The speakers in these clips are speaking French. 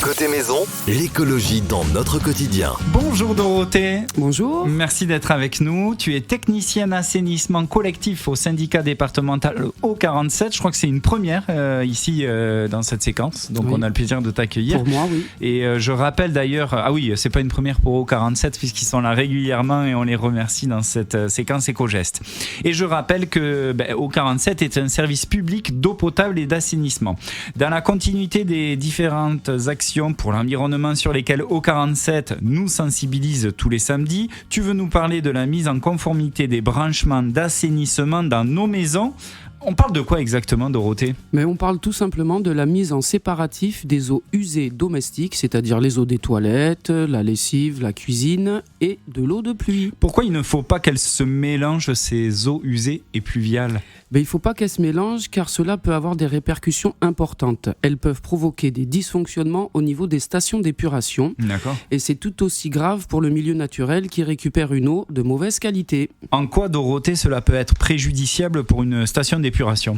Côté maison, l'écologie dans notre quotidien. Bonjour Dorothée. Bonjour. Merci d'être avec nous. Tu es technicienne assainissement collectif au syndicat départemental O47. Je crois que c'est une première ici dans cette séquence. Donc oui. On a le plaisir de t'accueillir. Pour moi, oui. Et je rappelle d'ailleurs, c'est pas une première pour O47 puisqu'ils sont là régulièrement et on les remercie dans cette séquence éco-geste. Et je rappelle que O47 est un service public d'eau potable et d'assainissement. Dans la continuité des différentes actions pour l'environnement sur lesquelles O47 nous sensibilise tous les samedis, tu veux nous parler de la mise en conformité des branchements d'assainissement dans nos maisons. On parle de quoi exactement, Dorothée ? Mais on parle tout simplement de la mise en séparatif des eaux usées domestiques, c'est-à-dire les eaux des toilettes, la lessive, la cuisine et de l'eau de pluie. Pourquoi il ne faut pas qu'elles se mélangent, ces eaux usées et pluviales ? Il ne faut pas qu'elles se mélangent car cela peut avoir des répercussions importantes. Elles peuvent provoquer des dysfonctionnements au niveau des stations d'épuration. D'accord. Et c'est tout aussi grave pour le milieu naturel qui récupère une eau de mauvaise qualité. En quoi, Dorothée, cela peut être préjudiciable pour une station d'épuration ?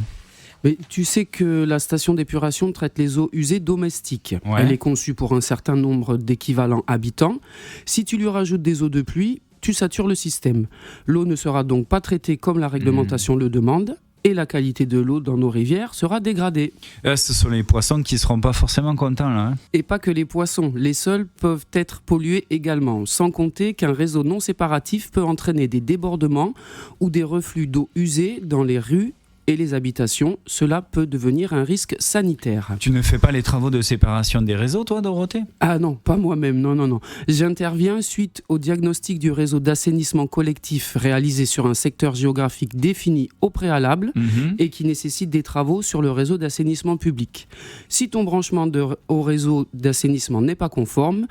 Mais tu sais que la station d'épuration traite les eaux usées domestiques. Ouais. Elle est conçue pour un certain nombre d'équivalents habitants. Si tu lui rajoutes des eaux de pluie, tu satures le système. L'eau ne sera donc pas traitée comme la réglementation le demande et la qualité de l'eau dans nos rivières sera dégradée. Ce sont les poissons qui ne seront pas forcément contents là. Et pas que les poissons, les sols peuvent être pollués également, sans compter qu'un réseau non séparatif peut entraîner des débordements ou des reflux d'eau usée dans les rues et les habitations. Cela peut devenir un risque sanitaire. Tu ne fais pas les travaux de séparation des réseaux, toi, Dorothée ? Ah non, pas moi-même, non. J'interviens suite au diagnostic du réseau d'assainissement collectif réalisé sur un secteur géographique défini au préalable et qui nécessite des travaux sur le réseau d'assainissement public. Si ton branchement au réseau d'assainissement n'est pas conforme,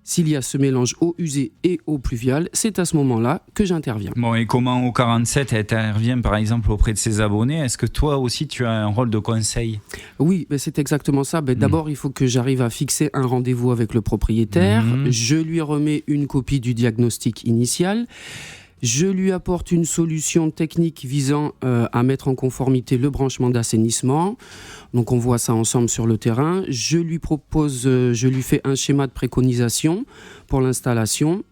s'il y a ce mélange eau usée et eau pluviale, c'est à ce moment-là que j'interviens. Bon, et comment O47 intervient par exemple auprès de ses abonnés ? Est-ce que toi aussi tu as un rôle de conseil ? Oui, c'est exactement ça. D'abord, il faut que j'arrive à fixer un rendez-vous avec le propriétaire. Je lui remets une copie du diagnostic initial. Je lui apporte une solution technique visant à mettre en conformité le branchement d'assainissement. Donc on voit ça ensemble sur le terrain. Je lui fais un schéma de préconisation pour l'installation.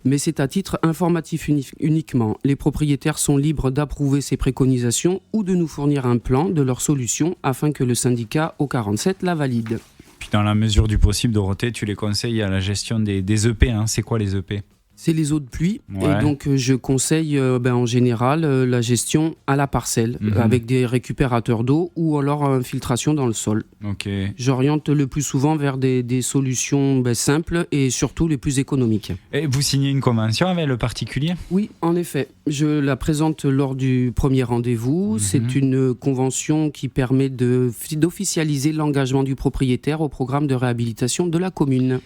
Mais c'est à titre informatif uniquement. Les propriétaires sont libres d'approuver ces préconisations ou de nous fournir un plan de leur solution afin que le syndicat O47 la valide. Puis dans la mesure du possible, Dorothée, tu les conseilles à la gestion des EP. C'est quoi les EP ? C'est les eaux de pluie. Ouais. Et donc je conseille en général la gestion à la parcelle avec des récupérateurs d'eau ou alors infiltration dans le sol. Ok. J'oriente le plus souvent vers des solutions simples et surtout les plus économiques. Et vous signez une convention avec le particulier ? Oui, en effet. Je la présente lors du premier rendez-vous. C'est une convention qui permet d'officialiser l'engagement du propriétaire au programme de réhabilitation de la commune.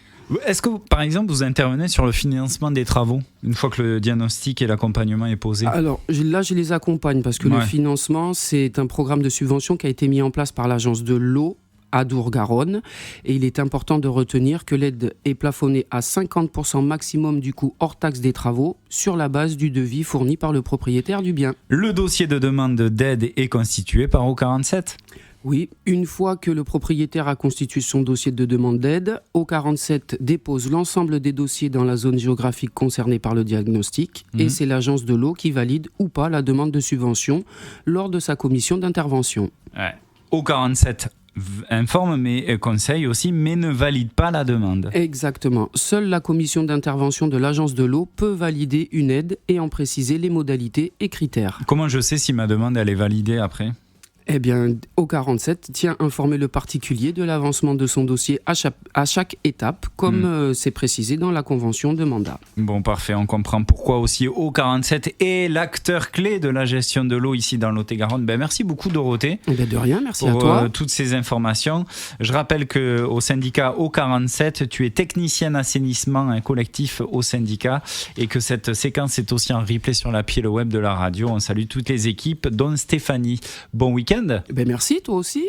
Est-ce que, par exemple, vous intervenez sur le financement des travaux, une fois que le diagnostic et l'accompagnement est posé ? Alors là, je les accompagne parce que le financement, c'est un programme de subvention qui a été mis en place par l'agence de l'eau Adour-Garonne. Et il est important de retenir que l'aide est plafonnée à 50% maximum du coût hors taxe des travaux sur la base du devis fourni par le propriétaire du bien. Le dossier de demande d'aide est constitué par O47 ? Oui, une fois que le propriétaire a constitué son dossier de demande d'aide, O47 dépose l'ensemble des dossiers dans la zone géographique concernée par le diagnostic et c'est l'agence de l'eau qui valide ou pas la demande de subvention lors de sa commission d'intervention. Ouais. O47 informe mais conseille aussi, mais ne valide pas la demande. Exactement. Seule la commission d'intervention de l'agence de l'eau peut valider une aide et en préciser les modalités et critères. Comment je sais si ma demande elle est validée après ? Eh bien, O47 tient à informer le particulier de l'avancement de son dossier à chaque étape, comme c'est précisé dans la convention de mandat. Bon, parfait, on comprend pourquoi aussi O47 est l'acteur clé de la gestion de l'eau ici dans Lot-et-Garonne. Merci beaucoup, Dorothée. De rien, merci pour, à toi. Toutes ces informations. Je rappelle qu'au syndicat O47, tu es technicienne assainissement collectif au syndicat et que cette séquence est aussi en replay sur l'appli et le web de la radio. On salue toutes les équipes, dont Stéphanie. Bon week-end. Merci, toi aussi.